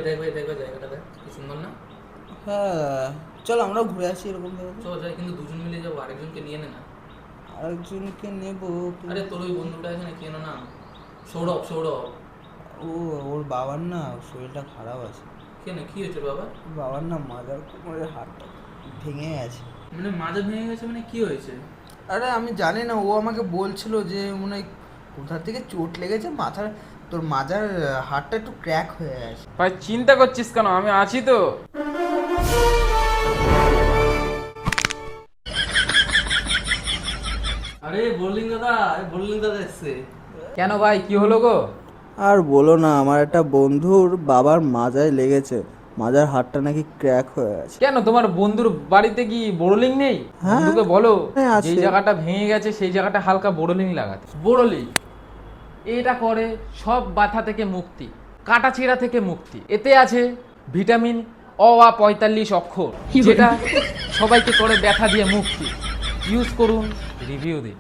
দেখবে দেখবে জায়গাটা দেখ কি সুন্দর না। হ্যাঁ, চল আমরা ঘুরে আসি এরকম জায়গায়। চল যাই, কিন্তু দুজন মিলে যাবো, আরেকজনকে নিয়ে নে না। আরেকজনকে নেব আরে কিন্তু তোর ওই বন্ধুটা আছে না, কেন না, সৌরভ সৌরভ। ও, ওর বাবার না শরীরটা খারাপ আছে। কেন, কি হয়েছে বাবা? বাবার না মাজার কোমরের হাড়টা ভেঙে গেছে। মানে মাজা ভেঙে গেছে, মানে কি হয়েছে? আরে আমি জানি না, ও আমাকে বলছিল যে মনে হয় কোথা থেকে চোট লেগেছে মাথার, তোর মাজার হাড়টা একটু ক্র্যাক হয়ে গেছে। ভাই চিন্তা করছিস কেন, আমি আছি তো। আরে বোলিং দাদা, বোলিং দাদা এসছে। কেন ভাই, কি হলো গো? আর বলো না, আমার একটা বন্ধুর বাবার মাজায় লেগেছে, মাজার হাড়টা নাকি ক্র্যাক হয়ে গেছে। কেন, তোমার বন্ধুর বাড়িতে কি বোরোলিং নেই? হ্যাঁ, বন্ধুকে বলো হ্যাঁ, আছে। যেই জায়গাটা ভেঙে গেছে সেই জায়গাটা হালকা বোরোলিং লাগাতে। বোরোলিং এটা করে সব ব্যথা থেকে মুক্তি, কাটা ছেঁড়া থেকে মুক্তি। এতে আছে ভিটামিন অ 45 অক্ষর, যেটা সবাইকে করে ব্যথা দিয়ে মুক্তি। ইউজ করুন, রিভিউ দিন।